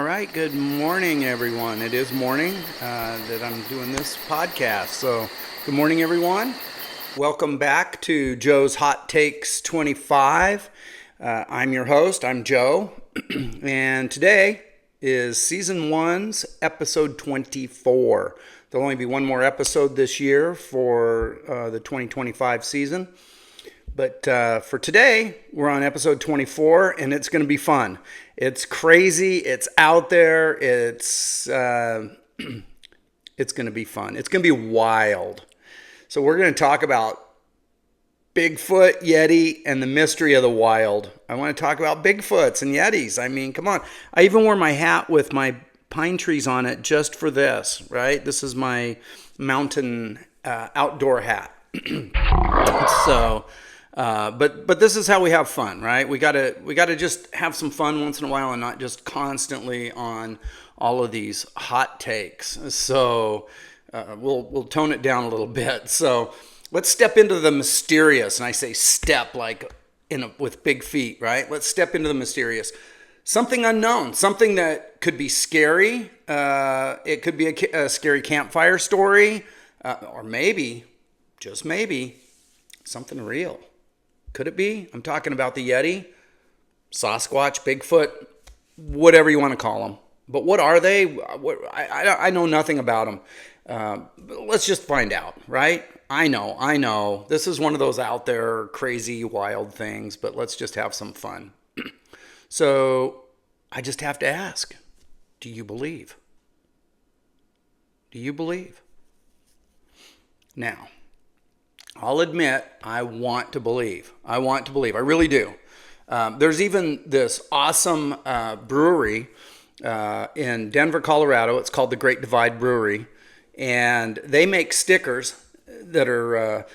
All right, good morning, everyone. It is morning that I'm doing this podcast. So, good morning, everyone. Welcome back to Joe's Hot Takes 25. I'm your host. I'm Joe. And today is Season 1's Episode 24. There'll only be one more episode this year for the 2025 season. But for today, we're on episode 24, and it's going to be fun. It's crazy. It's out there. It's going to be fun. It's going to be wild. So we're going to talk about Bigfoot, Yeti, and the mystery of the wild. I want to talk about Bigfoots and Yetis. I mean, come on. I even wore my hat with my pine trees on it just for this, right? This is my mountain outdoor hat. So... But this is how we have fun, right? We gotta just have some fun once in a while and not just constantly on all of these hot takes. So we'll tone it down a little bit. So let's step into the mysterious, and I say step like with big feet, right? Let's step into the mysterious. Something unknown, something that could be scary. It could be a scary campfire story, or maybe, just maybe, something real. Could it be? I'm talking about the Yeti, Sasquatch, Bigfoot, whatever you want to call them. But what are they? I know nothing about them. Let's just find out, right? I know. This is one of those out there crazy, wild things, but let's just have some fun. So I just have to ask, do you believe? Do you believe? Now, I'll admit, I want to believe. I really do. There's even this awesome brewery in Denver, Colorado. It's called the Great Divide Brewery. And they make stickers that are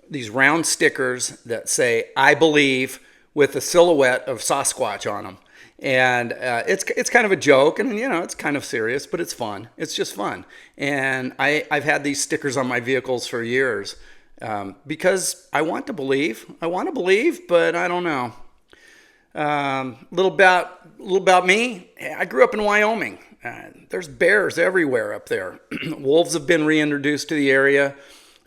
these round stickers that say, I believe, with a silhouette of Sasquatch on them. And it's kind of a joke, and it's kind of serious, but it's fun. It's just fun. And I've had these stickers on my vehicles for years. Because I want to believe, but I don't know. Little about me. I grew up in Wyoming. There's bears everywhere up there. Wolves have been reintroduced to the area,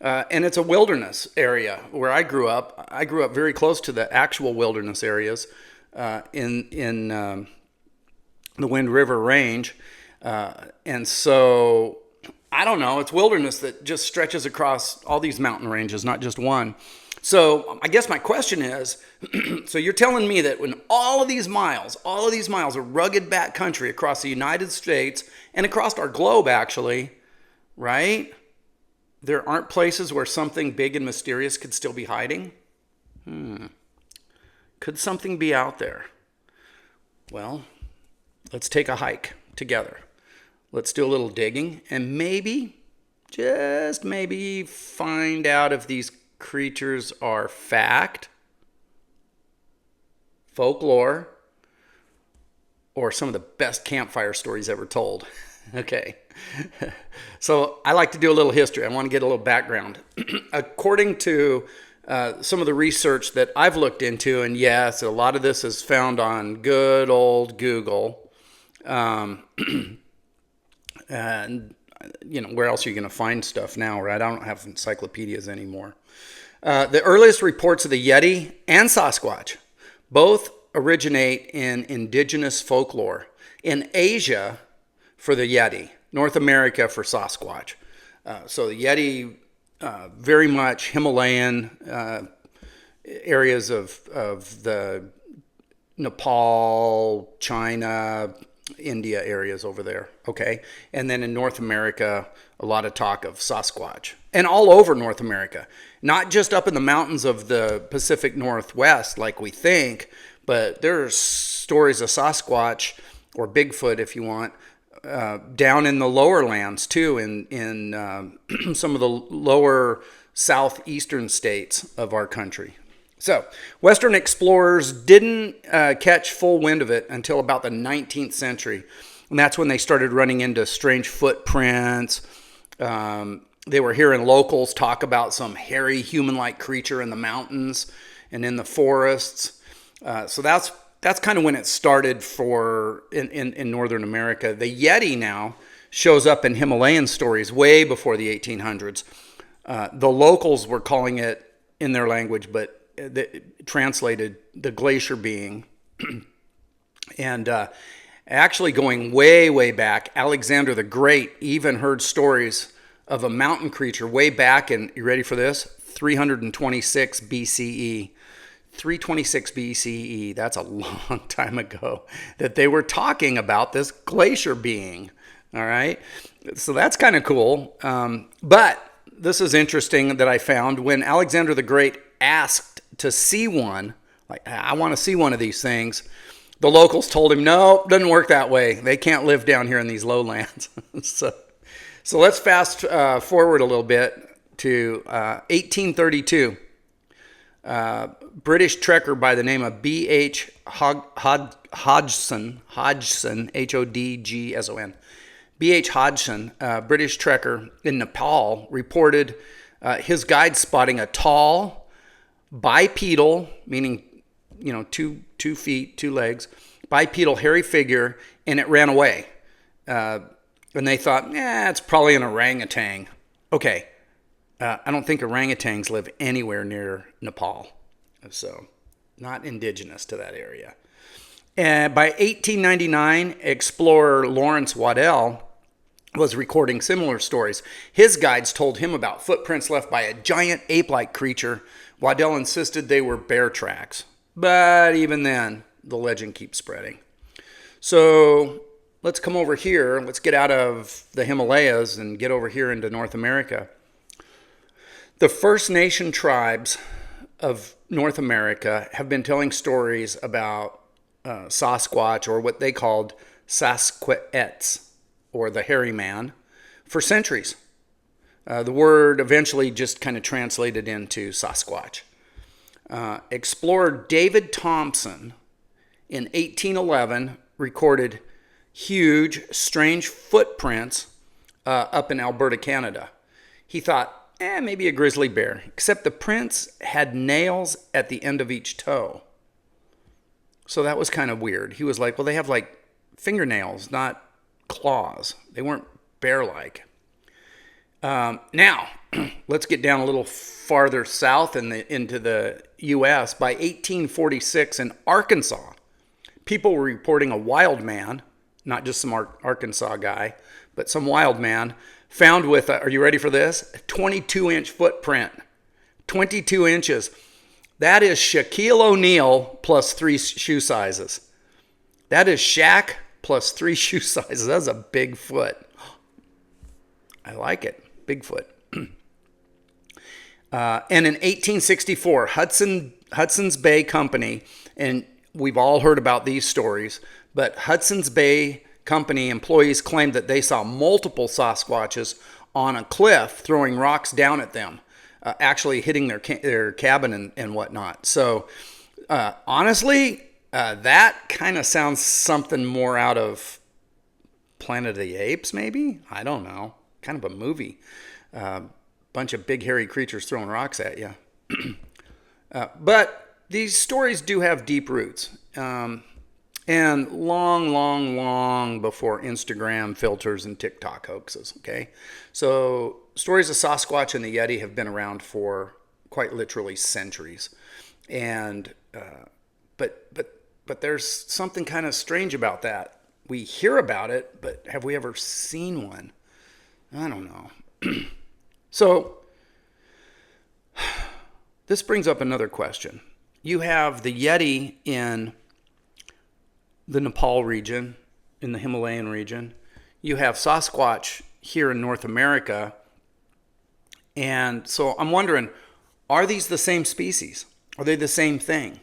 and it's a wilderness area where I grew up. I grew up very close to the actual wilderness areas in the Wind River Range, and so. I don't know. It's wilderness that just stretches across all these mountain ranges, not just one. So I guess my question is, so you're telling me that when all of these miles of rugged backcountry across the United States and across our globe, actually, right? There aren't places where something big and mysterious could still be hiding? Could something be out there? Well, let's take a hike together. Let's do a little digging and maybe, just maybe, find out if these creatures are fact, folklore, or some of the best campfire stories ever told. Okay. So I like to do a little history. I want to get a little background. According to some of the research that I've looked into, and yes, a lot of this is found on good old Google. And, where else are you going to find stuff now, right? I don't have encyclopedias anymore. The earliest reports of the Yeti and Sasquatch both originate in indigenous folklore. In Asia for the Yeti, North America for Sasquatch. So the Yeti, very much Himalayan areas of the Nepal, China, India areas over there, okay? And then in North America, a lot of talk of Sasquatch. And all over North America. Not just up in the mountains of the Pacific Northwest like we think, but there's stories of Sasquatch, or Bigfoot if you want, down in the lower lands too, in some of the lower southeastern states of our country. So, Western explorers didn't catch full wind of it until about the 19th century. And that's when they started running into strange footprints. They were hearing locals talk about some hairy human-like creature in the mountains and in the forests. So that's that's kind of when it started for in Northern America. The Yeti now shows up in Himalayan stories way before the 1800s. The locals were calling it in their language, but translated the glacier being. And actually going way, way back, Alexander the Great even heard stories of a mountain creature way back in, you ready for this? 326 BCE. 326 BCE, that's a long time ago, that they were talking about this glacier being. All right, so that's kind of cool. But this is interesting that I found when Alexander the Great asked to see one, like, I want to see one of these things. The locals told him, no, doesn't work that way. They can't live down here in these lowlands. So let's fast forward a little bit to 1832. British trekker by the name of B.H. Hodgson, Hodgson, B.H. Hodgson, British trekker in Nepal, reported his guide spotting a tall, bipedal, meaning, 2 feet, 2 legs, bipedal hairy figure, and it ran away. And they thought, it's probably an orangutan. Okay. I don't think orangutans live anywhere near Nepal, so not indigenous to that area. And by 1899, explorer Lawrence Waddell was recording similar stories. His guides told him about footprints left by a giant ape-like creature. Waddell insisted they were bear tracks, but even then, the legend keeps spreading. So let's come over here. Let's get out of the Himalayas and get over here into North America. The First Nation tribes of North America have been telling stories about Sasquatch, or what they called Sasquatch, or the hairy man, for centuries. The word eventually just kind of translated into Sasquatch. Explorer David Thompson in 1811 recorded huge, strange footprints up in Alberta, Canada. He thought, maybe a grizzly bear, except the prints had nails at the end of each toe. So that was kind of weird. He was like, well, they have like fingernails, not claws. They weren't bear-like. Now, let's get down a little farther south into the U.S. By 1846 in Arkansas, people were reporting a wild man, not just some Arkansas guy, but some wild man, found with, are you ready for this? A 22-inch footprint. 22 inches. That is Shaquille O'Neal plus 3 shoe sizes. That is Shaq plus 3 shoe sizes. That's a big foot. I like it. Bigfoot. And in 1864, Hudson's Bay Company, and we've all heard about these stories, but Hudson's Bay Company employees claimed that they saw multiple Sasquatches on a cliff throwing rocks down at them, actually hitting their cabin and whatnot. So honestly, that kind of sounds something more out of Planet of the Apes, maybe? I don't know. Kind of a movie. Bunch of big hairy creatures throwing rocks at you. But these stories do have deep roots. And long before Instagram filters and TikTok hoaxes, okay? So stories of Sasquatch and the Yeti have been around for quite literally centuries. And but there's something kind of strange about that. We hear about it, but have we ever seen one? I don't know. So this brings up another question. You have the Yeti in the Nepal region, in the Himalayan region. You have Sasquatch here in North America. And so I'm wondering, are these the same species? Are they the same thing?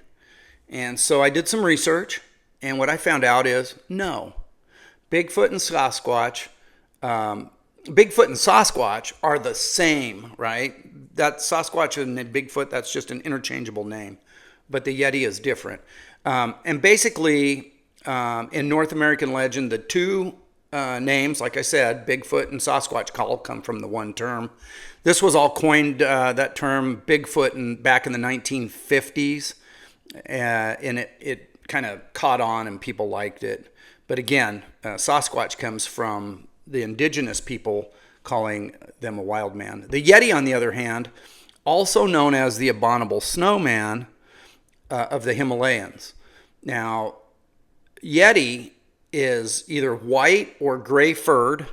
And so I did some research, and what I found out is no. Bigfoot and Sasquatch are the same, right? That Sasquatch and Bigfoot, that's just an interchangeable name. But the Yeti is different. And basically, in North American legend, the two names, like I said, Bigfoot and Sasquatch, all come from the one term. This was all coined, that term Bigfoot, back in the 1950s. And kind of caught on and people liked it. But again, Sasquatch comes from the indigenous people calling them a wild man. The Yeti, on the other hand, also known as the abominable snowman of the Himalayas. Now, Yeti is either white or gray furred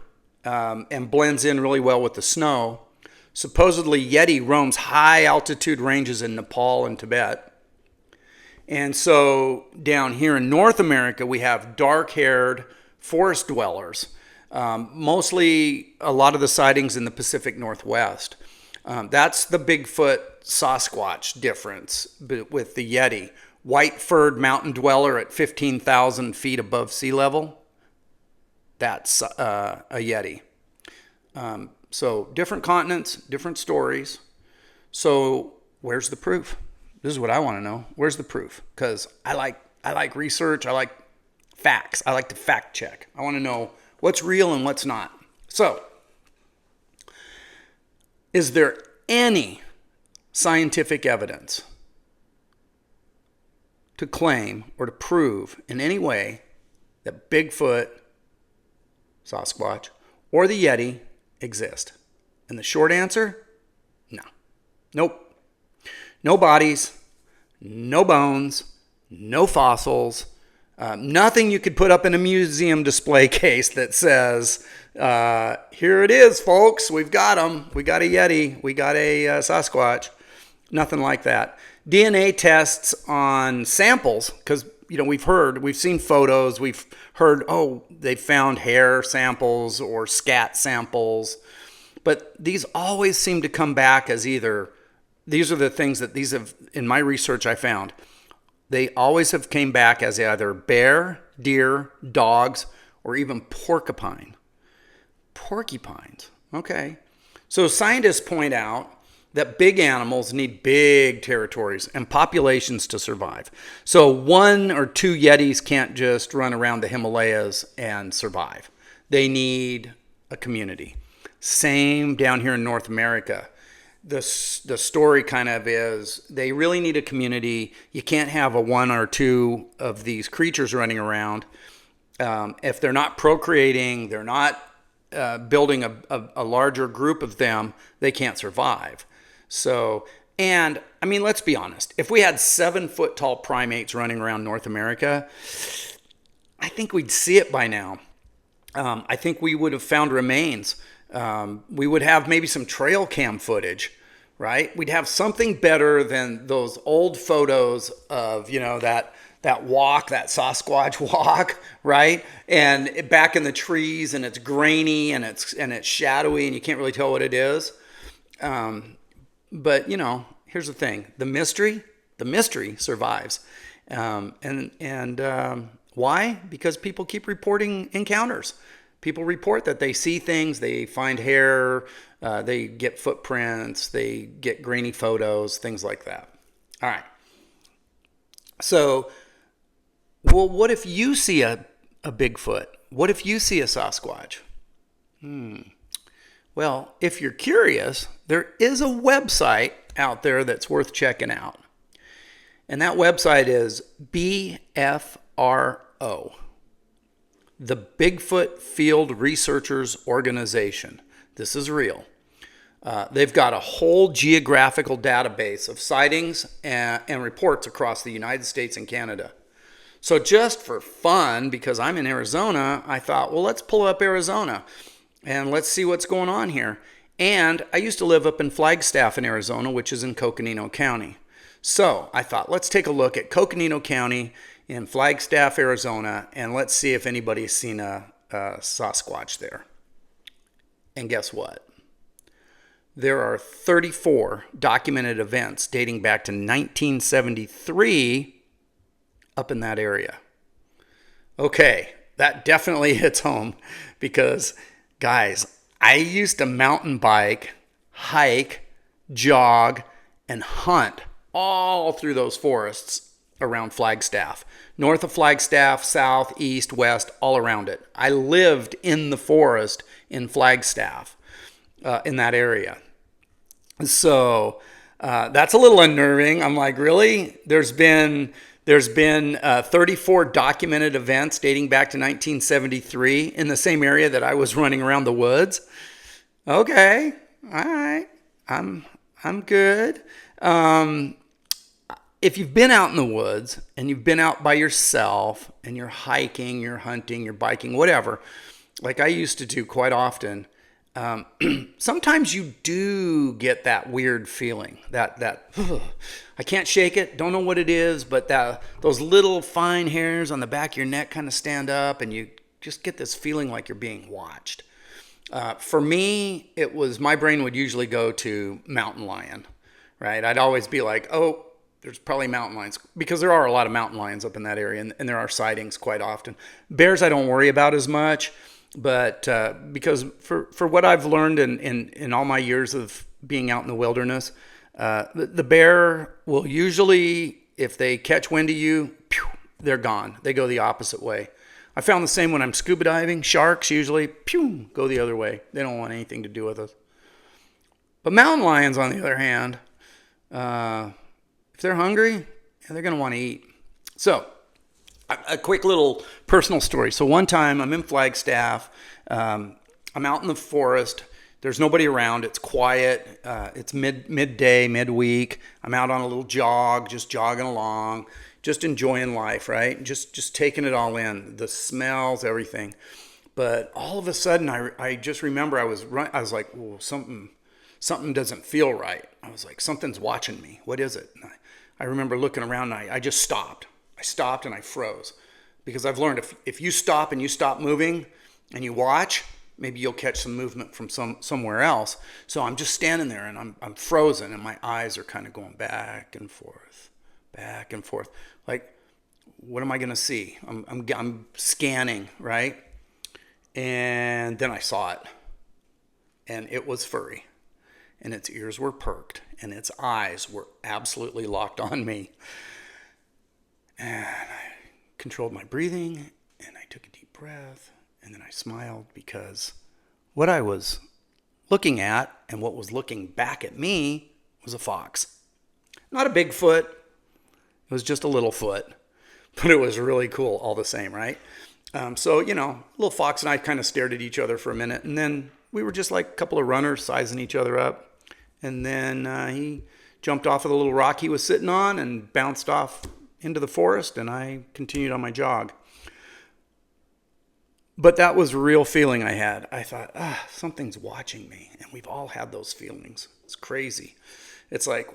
and blends in really well with the snow. Supposedly, Yeti roams high altitude ranges in Nepal and Tibet. And so down here in North America, we have dark-haired forest dwellers. Mostly a lot of the sightings in the Pacific Northwest. That's the Bigfoot Sasquatch difference with the Yeti. White furred mountain dweller at 15,000 feet above sea level. That's a Yeti. So different continents, different stories. So where's the proof? This is what I want to know. Where's the proof? Because I like research. I like facts. I like to fact check. I want to know what's real and what's not. So, is there any scientific evidence to claim or to prove in any way that Bigfoot, Sasquatch, or the Yeti exist? And the short answer, no. Nope. No bodies, no bones, no fossils, nothing you could put up in a museum display case that says, here it is, folks, we've got them. We got a Yeti, we got a Sasquatch. Nothing like that. DNA tests on samples, because we've seen photos, we've heard, they found hair samples or scat samples, but these always seem to come back as either, these are the things that these have, in my research I found, they always have came back as either bear, deer, dogs, or even porcupines. Okay. So scientists point out that big animals need big territories and populations to survive. So 1 or 2 Yetis can't just run around the Himalayas and survive. They need a community. Same down here in North America. The story kind of is they really need a community. You can't have a 1 or 2 of these creatures running around. If they're not procreating, they're not building a larger group of them, they can't survive. So, and I mean, let's be honest. If we had 7-foot tall primates running around North America, I think we'd see it by now. I think we would have found remains. We would have maybe some trail cam footage, right? We'd have something better than those old photos of, that walk, that Sasquatch walk, right? And back in the trees, and it's grainy and it's shadowy and you can't really tell what it is. But here's the thing: the mystery survives. Why? Because people keep reporting encounters. People report that they see things, they find hair, they get footprints, they get grainy photos, things like that. All right. So, well, what if you see a Bigfoot? What if you see a Sasquatch? Well, if you're curious, there is a website out there that's worth checking out. And that website is BFRO. The Bigfoot Field Researchers Organization. This is real. They've got a whole geographical database of sightings and reports across the United States and Canada. So just for fun, because I'm in Arizona, I thought, well, let's pull up Arizona and let's see what's going on here. And I used to live up in Flagstaff in Arizona, which is in Coconino County. So I thought, let's take a look at Coconino County in Flagstaff, Arizona, and let's see if anybody's seen a Sasquatch there. And guess what? There are 34 documented events dating back to 1973 up in that area. Okay, that definitely hits home because, guys, I used to mountain bike, hike, jog, and hunt all through those forests around Flagstaff. North of Flagstaff, south, east, west, all around it. I lived in the forest in Flagstaff, in that area. So that's a little unnerving. I'm like, really? There's been There's been 34 documented events dating back to 1973 in the same area that I was running around the woods. Okay, all right, I'm good. If you've been out in the woods and you've been out by yourself and you're hiking, you're hunting, you're biking, whatever, like I used to do quite often, sometimes you do get that weird feeling that I can't shake it, don't know what it is, but those little fine hairs on the back of your neck kind of stand up and you just get this feeling like you're being watched. For me, it was, my brain would usually go to mountain lion, right? I'd always be like, oh, there's probably mountain lions, because there are a lot of mountain lions up in that area, and there are sightings quite often. Bears I don't worry about as much, but because for what I've learned in all my years of being out in the wilderness, the bear will usually, if they catch wind of you, they're gone. They go the opposite way. I found the same when I'm scuba diving. Sharks usually go the other way. They don't want anything to do with us. But mountain lions, on the other hand, if they're hungry, they're going to want to eat. So, a quick little personal story. So one time I'm in Flagstaff. I'm out in the forest. There's nobody around. It's quiet. It's midday, midweek. I'm out on a little jog, just jogging along, just enjoying life, right? Just taking it all in, the smells, everything. But all of a sudden, I just remember I was like, "Whoa, something doesn't feel right." I was like, "Something's watching me. What is it?" And I remember looking around, and I just stopped. I stopped and I froze, because I've learned if you stop and you stop moving and you watch, maybe you'll catch some movement from somewhere else. So I'm just standing there and I'm frozen, and my eyes are kind of going back and forth, back and forth. Like, what am I going to see? I'm scanning, right? And then I saw it, and it was furry, and its ears were perked, and its eyes were absolutely locked on me. And I controlled my breathing, and I took a deep breath, and then I smiled, because what I was looking at and what was looking back at me was a fox. Not a Bigfoot. It was just a little foot, but it was really cool all the same, right? So, little fox and I kind of stared at each other for a minute, and then we were just like a couple of runners sizing each other up. And then he jumped off of the little rock he was sitting on and bounced off into the forest, and I continued on my jog. But that was a real feeling I had. I thought, something's watching me. And we've all had those feelings. It's crazy. It's like,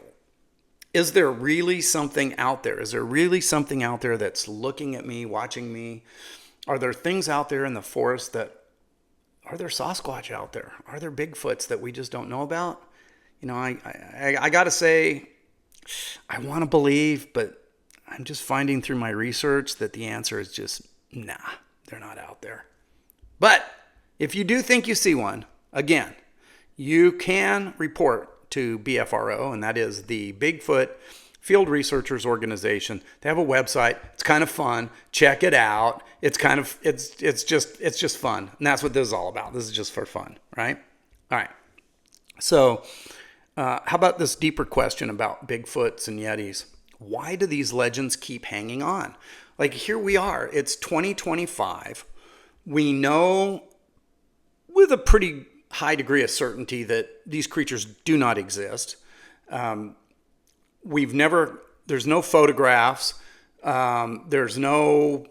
is there really something out there? Is there really something out there that's looking at me, watching me? Are there things out there in the forest are there Sasquatch out there? Are there Bigfoots that we just don't know about? I got to say, I want to believe, but I'm just finding through my research that the answer is just, nah, they're not out there. But if you do think you see one, again, you can report to BFRO, and that is the Bigfoot Field Researchers Organization. They have a website. It's kind of fun. Check it out. It's just fun. And that's what this is all about. This is just for fun, right? All right. So, how about this deeper question about Bigfoots and Yetis? Why do these legends keep hanging on? Like, here we are. It's 2025. We know with a pretty high degree of certainty that these creatures do not exist. There's no photographs. There's no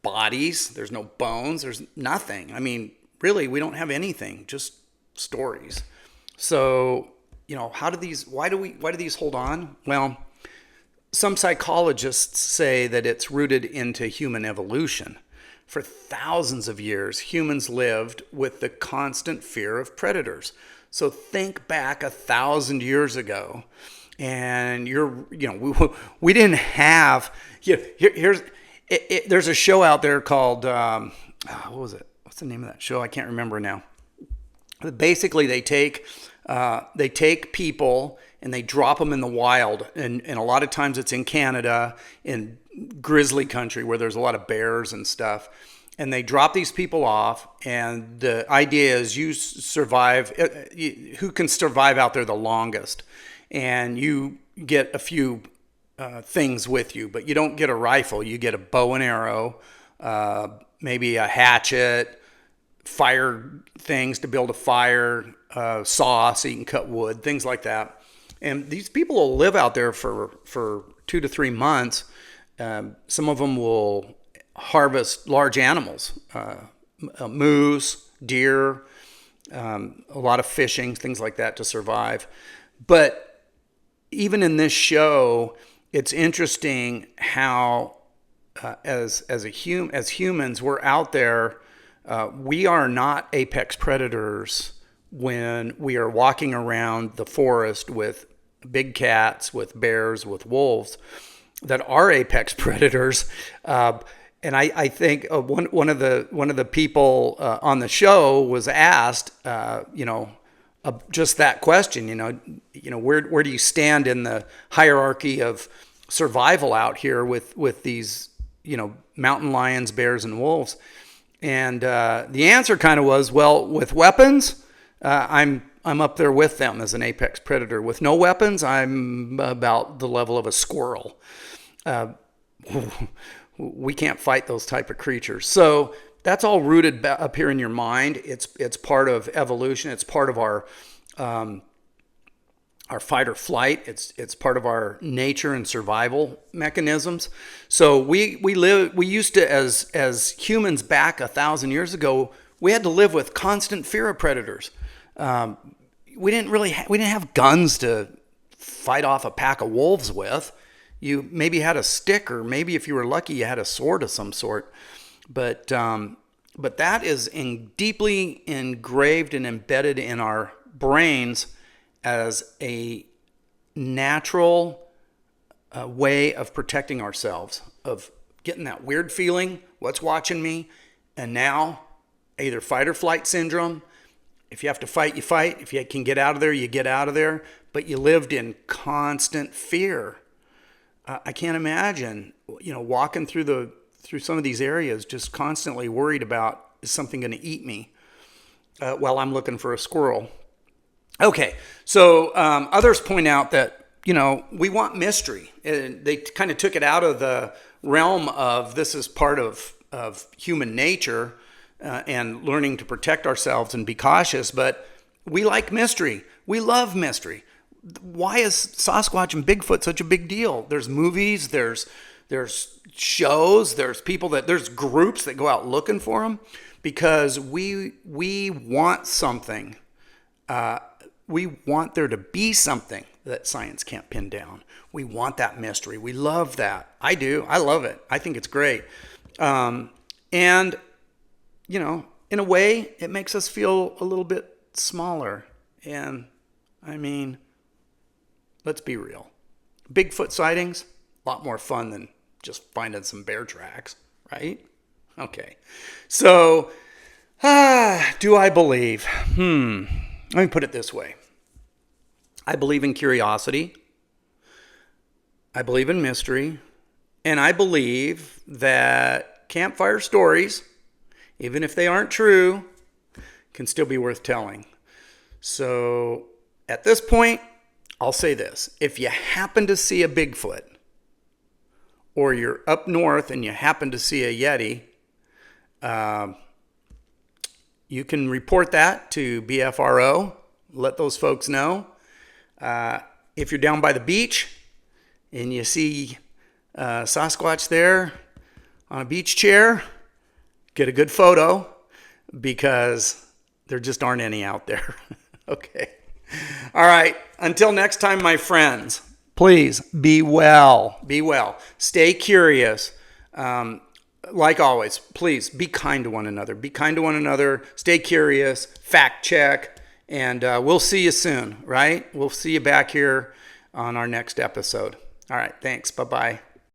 bodies. There's no bones. There's nothing. I mean, really, we don't have anything, just stories. So, why do these hold on? Well, some psychologists say that it's rooted into human evolution. For thousands of years, humans lived with the constant fear of predators. So think back 1,000 years ago, and we didn't have. There's a show out there called what was it? What's the name of that show? I can't remember now. Basically, they take people and they drop them in the wild, and a lot of times it's in Canada, in grizzly country where there's a lot of bears and stuff. And they drop these people off, and the idea is you survive. Who can survive out there the longest? And you get a few things with you, but you don't get a rifle. You get a bow and arrow, maybe a hatchet, fire things to build a fire, saw so you can cut wood, things like that. And these people will live out there for 2 to 3 months. Some of them will harvest large animals, moose, deer, a lot of fishing, things like that to survive. But even in this show, it's interesting how as humans, we're out there. We are not apex predators when we are walking around the forest with big cats, with bears, with wolves that are apex predators. And I think one of the people on the show was asked, just that question. Where do you stand in the hierarchy of survival out here with these mountain lions, bears, and wolves? And the answer kind of was, well, with weapons, I'm up there with them as an apex predator. With no weapons, I'm about the level of a squirrel. We can't fight those type of creatures. So that's all rooted up here in your mind. It's part of evolution. It's part of our fight or flight. It's part of our nature and survival mechanisms. So we used to, as humans back 1,000 years ago, we had to live with constant fear of predators. We didn't have guns to fight off a pack of wolves with. You maybe had a stick, or maybe if you were lucky, you had a sword of some sort. But that is deeply engraved and embedded in our brains as a natural way of protecting ourselves, of getting that weird feeling, what's watching me, and now either fight or flight syndrome. If you have to fight, you fight. If you can get out of there, you get out of there. But you lived in constant fear. I can't imagine, walking through some of these areas, just constantly worried about, is something going to eat me while I'm looking for a squirrel? Okay, so others point out that, we want mystery. They kind of took it out of the realm of this is part of human nature and learning to protect ourselves and be cautious, but we like mystery. We love mystery. Why is Sasquatch and Bigfoot such a big deal? There's movies, there's shows, there's groups that go out looking for them because we want something. We want there to be something that science can't pin down. We want that mystery. We love that. I do. I love it. I think it's great. And, in a way, it makes us feel a little bit smaller. And, let's be real. Bigfoot sightings, a lot more fun than just finding some bear tracks, right? Okay. So, do I believe? Let me put it this way. I believe in curiosity. I believe in mystery. And I believe that campfire stories, even if they aren't true, can still be worth telling. So, at this point, I'll say this. If you happen to see a Bigfoot, or you're up north and you happen to see a Yeti, you can report that to BFRO. Let those folks know. If you're down by the beach and you see Sasquatch there on a beach chair, get a good photo because there just aren't any out there. Okay. All right. Until next time, my friends, please be well. Be well. Stay curious. Like always, please be kind to one another. Be kind to one another. Stay curious. Fact check. And we'll see you soon, right? We'll see you back here on our next episode. All right. Thanks. Bye-bye.